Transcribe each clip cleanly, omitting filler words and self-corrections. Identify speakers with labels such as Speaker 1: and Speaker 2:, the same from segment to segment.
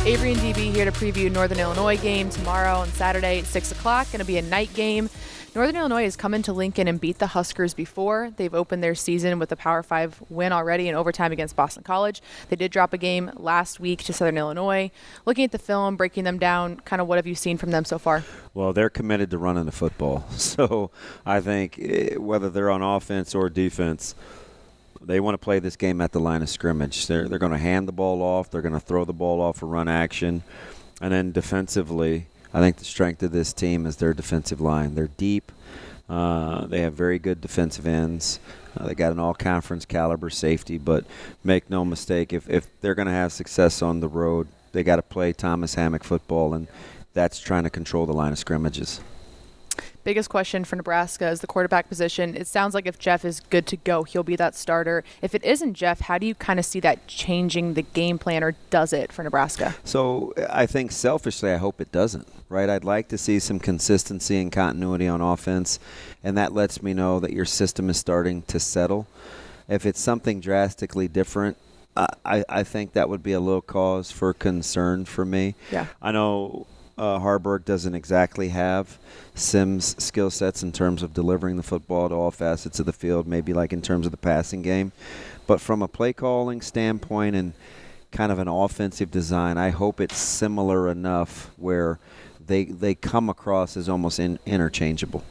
Speaker 1: Avery and DB here to preview Northern Illinois game tomorrow and Saturday at 6 o'clock. Going to be a night game. Northern Illinois has come into Lincoln and beat the Huskers before. They've opened their season with a Power 5 win already in overtime against Boston College. They did drop a game last week to Southern Illinois. Looking at the film, breaking them down, kind of what have you seen from them so far?
Speaker 2: Well, they're committed to running the football. So I think whether they're on offense or defense, they want to play this game at the line of scrimmage. They're going to hand the ball off. They're going to throw the ball off for run action. And then defensively, I think the strength of this team is their defensive line. They're deep. They have very good defensive ends. They got an all-conference caliber safety. But make no mistake, if they're going to have success on the road, they got to play Thomas Hammock football, and that's trying to control the line of scrimmages.
Speaker 1: Biggest question for Nebraska is the quarterback position. It sounds like if Jeff is good to go, he'll be that starter. If it isn't Jeff, how do you kind of see that changing the game plan, or does it for Nebraska?
Speaker 2: So I think selfishly, I hope it doesn't, right? I'd like to see some consistency and continuity on offense, and that lets me know that your system is starting to settle. If it's something drastically different, I think that would be a little cause for concern for me.
Speaker 1: Yeah.
Speaker 2: I know Harburg doesn't exactly have Sims' skill sets in terms of delivering the football to all facets of the field, maybe like in terms of the passing game. But from a play calling standpoint and kind of an offensive design, I hope it's similar enough where they come across as almost interchangeable.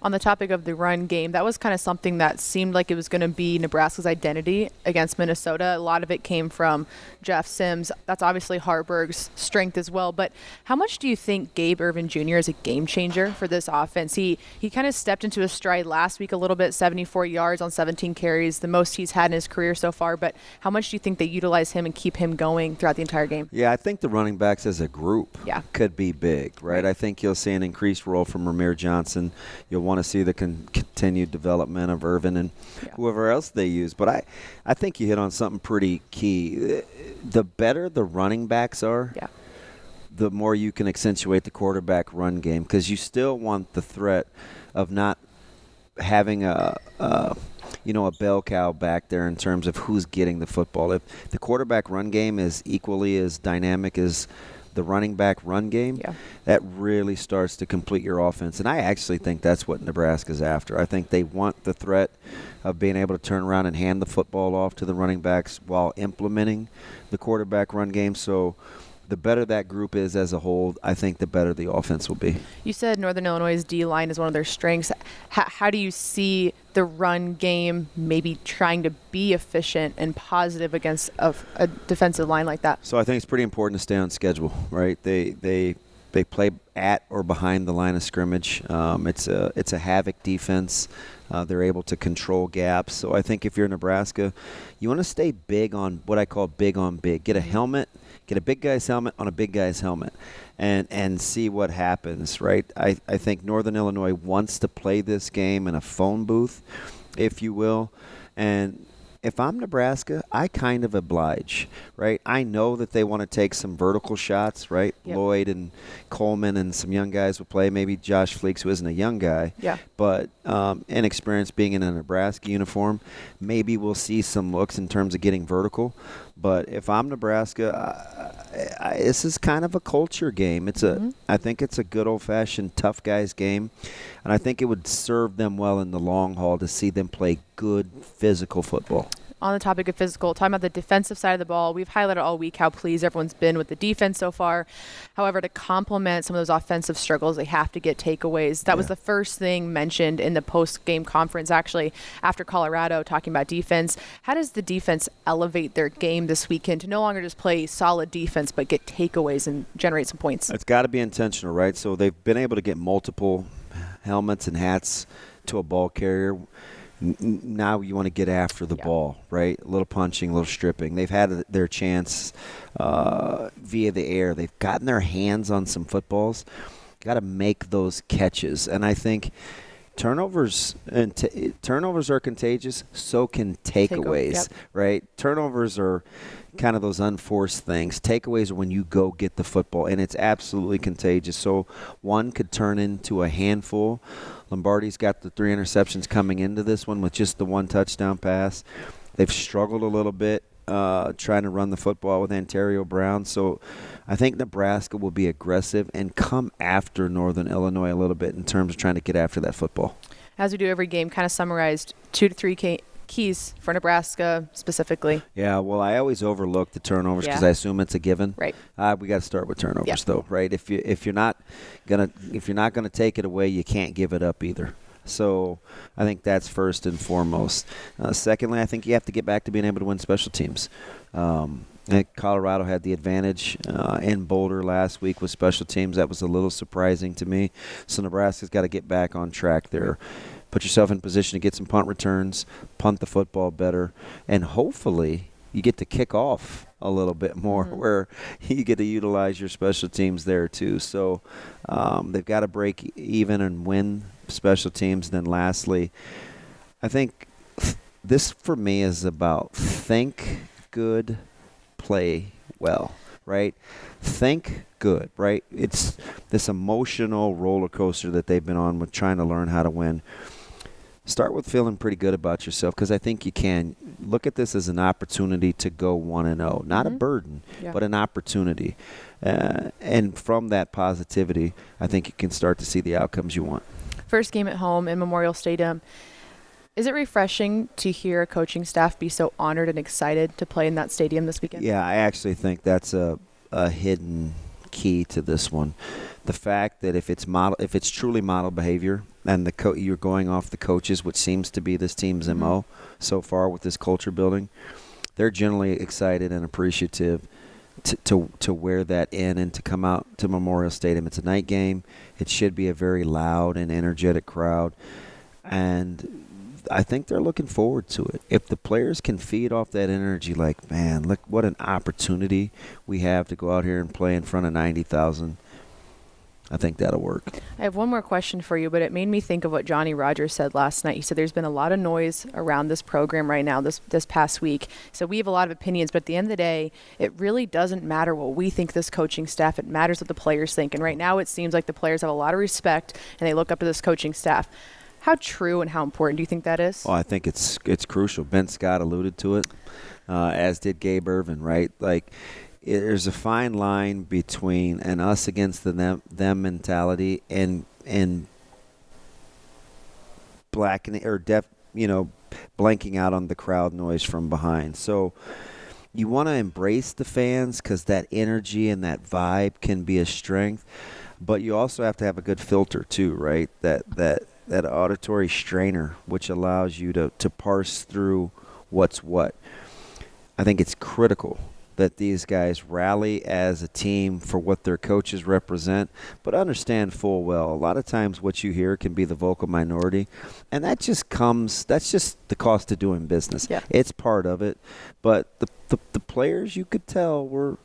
Speaker 1: On the topic of the run game, that was kind of something that seemed like it was going to be Nebraska's identity against Minnesota. A lot of it came from Jeff Sims. That's obviously Harburg's strength as well. But how much do you think Gabe Irvin Jr. is a game changer for this offense? He kind of stepped into his stride last week a little bit, 74 yards on 17 carries, the most he's had in his career so far. But how much do you think they utilize him and keep him going throughout the entire game?
Speaker 2: Yeah, I think the running backs as a group could be big, right? I think you'll see an increased role from Ramir Johnson. You'll want to see the continued development of Irvin and whoever else they use. But I think you hit on something pretty key. The better the running backs are, the more you can accentuate the quarterback run game, because you still want the threat of not having a bell cow back there in terms of who's getting the football. If the quarterback run game is equally as dynamic as the running back run game, that really starts to complete your offense. And I actually think that's what Nebraska's after. I think they want the threat of being able to turn around and hand the football off to the running backs while implementing the quarterback run game. So the better that group is as a whole, I think the better the offense will be. You
Speaker 1: said Northern Illinois' D-line is one of their strengths. How do you see the run game maybe trying to be efficient and positive against a defensive line like that?
Speaker 2: So I think it's pretty important to stay on schedule, right? They play at or behind the line of scrimmage. It's a havoc defense. They're able to control gaps. So I think if you're Nebraska, you want to stay big on what I call big on big. Get a helmet. Get a big guy's helmet on a big guy's helmet and see what happens, right? I think Northern Illinois wants to play this game in a phone booth, if you will. And if I'm Nebraska, I kind of oblige, right? I know that they want to take some vertical shots, right? Yep. Lloyd and Coleman and some young guys will play. Maybe Josh Fleeks, who isn't a young guy, but inexperienced being in a Nebraska uniform, maybe we'll see some looks in terms of getting vertical. But if I'm Nebraska, this is kind of a culture game. I think it's a good old-fashioned tough guys game, and I think it would serve them well in the long haul to see them play good physical football.
Speaker 1: On the topic of physical, talking about the defensive side of the ball, we've highlighted all week how pleased everyone's been with the defense so far. However, to complement some of those offensive struggles, they have to get takeaways. That was the first thing mentioned in the post-game conference, actually, after Colorado, talking about defense. How does the defense elevate their game this weekend to no longer just play solid defense but get takeaways and generate some points?
Speaker 2: It's got to be intentional, right? So they've been able to get multiple helmets and hats to a ball carrier. Now you want to get after the ball, right? A little punching, a little stripping. They've had their chance via the air. They've gotten their hands on some footballs. Got to make those catches. And I think turnovers are contagious, so can takeaways, right? Turnovers are kind of those unforced things. Takeaways are when you go get the football, and it's absolutely contagious. So one could turn into a handful. Lombardi's got the 3 interceptions coming into this one with just the 1 touchdown pass. They've struggled a little bit trying to run the football with Ontario Brown. So I think Nebraska will be aggressive and come after Northern Illinois a little bit in terms of trying to get after that football.
Speaker 1: As we do every game, kind of summarized 2 to 3 keys for Nebraska specifically.
Speaker 2: Yeah, well, I always overlook the turnovers because I assume it's a given.
Speaker 1: Right.
Speaker 2: We got to start with turnovers though, right? If you're not gonna take it away, you can't give it up either. So I think that's first and foremost. Secondly, I think you have to get back to being able to win special teams. I think Colorado had the advantage in Boulder last week with special teams. That was a little surprising to me. So Nebraska's got to get back on track there. Put yourself in position to get some punt returns, punt the football better, and hopefully you get to kick off a little bit more where you get to utilize your special teams there too. So they've got to break even and win special teams. Then lastly, I think this for me is about think good, play well, right? Think good, right? It's this emotional roller coaster that they've been on with trying to learn how to win. Start with feeling pretty good about yourself because I think you can. Look at this as an opportunity to go 1-0. Not a burden, but an opportunity. And from that positivity, I think you can start to see the outcomes you want.
Speaker 1: First game at home in Memorial Stadium. Is it refreshing to hear a coaching staff be so honored and excited to play in that stadium this weekend?
Speaker 2: Yeah, I actually think that's a hidden key to this one. The fact that if it's truly model behavior and you're going off the coaches, which seems to be this team's MO so far with this culture building, they're generally excited and appreciative to wear that in and to come out to Memorial Stadium. It's a night game. It should be a very loud and energetic crowd. And I think they're looking forward to it. If the players can feed off that energy, like, man, look what an opportunity we have to go out here and play in front of 90,000, I think that'll work.
Speaker 1: I have one more question for you, but it made me think of what Johnny Rogers said last night. He said there's been a lot of noise around this program right now this past week. So we have a lot of opinions, but at the end of the day, it really doesn't matter what we think this coaching staff. It matters what the players think. And right now it seems like the players have a lot of respect and they look up to this coaching staff. How true and how important do you think that is?
Speaker 2: Well, I think it's crucial. Ben Scott alluded to it, as did Gabe Irvin, right? Like, there's a fine line between an us against the them mentality and blackening or blanking out on the crowd noise from behind. So you want to embrace the fans because that energy and that vibe can be a strength, but you also have to have a good filter too, right? That auditory strainer, which allows you to parse through what's what. I think it's critical that these guys rally as a team for what their coaches represent, but understand full well, a lot of times what you hear can be the vocal minority, and that's just the cost of doing business.
Speaker 1: Yeah.
Speaker 2: It's part of it, but the players, you could tell, were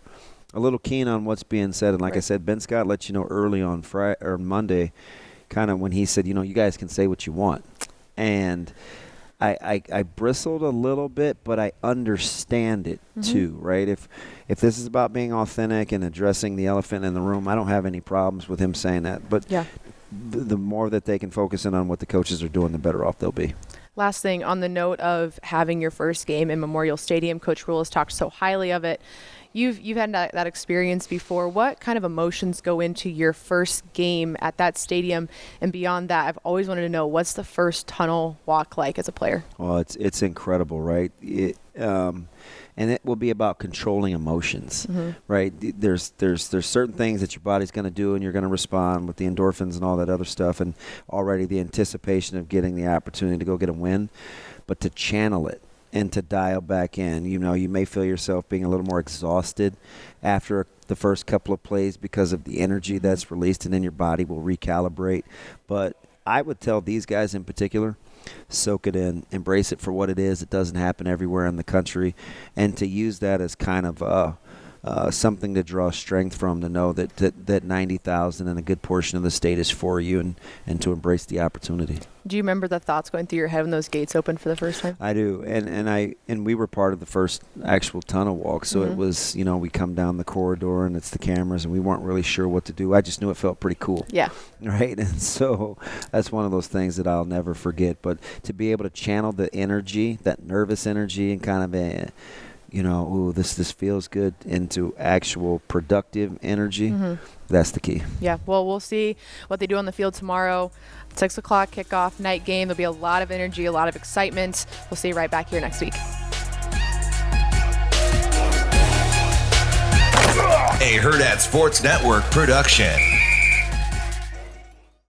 Speaker 2: a little keen on what's being said, and like I said, Ben Scott let you know early on Friday or Monday, kind of when he said, you guys can say what you want. And I bristled a little bit, but I understand it too, right? If this is about being authentic and addressing the elephant in the room, I don't have any problems with him saying that. But the more that they can focus in on what the coaches are doing, the better off they'll be.
Speaker 1: Last thing, on the note of having your first game in Memorial Stadium, Coach Rhule has talked so highly of it. You've had that experience before. What kind of emotions go into your first game at that stadium? And beyond that, I've always wanted to know, what's the first tunnel walk like as a player?
Speaker 2: Well, it's incredible, right? And it will be about controlling emotions, right? There's certain things that your body's going to do, and you're going to respond with the endorphins and all that other stuff, and already the anticipation of getting the opportunity to go get a win, but to channel it and to dial back in. You may feel yourself being a little more exhausted after the first couple of plays because of the energy that's released, and then your body will recalibrate. But I would tell these guys in particular, soak it in, embrace it for what it is. It doesn't happen everywhere in the country, and to use that as kind of something to draw strength from, to know that 90,000 and a good portion of the state is for you, and to embrace the opportunity.
Speaker 1: Do you remember the thoughts going through your head when those gates opened for the first time?
Speaker 2: I do, and we were part of the first actual tunnel walk, so it was, we come down the corridor and it's the cameras, and we weren't really sure what to do. I just knew it felt pretty cool.
Speaker 1: Yeah.
Speaker 2: Right, and so that's one of those things that I'll never forget. But to be able to channel the energy, that nervous energy, and kind of ooh, this feels good, into actual productive energy. That's the key.
Speaker 1: Yeah, well, we'll see what they do on the field tomorrow. 6 o'clock kickoff, night game. There'll be a lot of energy, a lot of excitement. We'll see you right back here next week.
Speaker 3: A Hurrdat Sports Network production.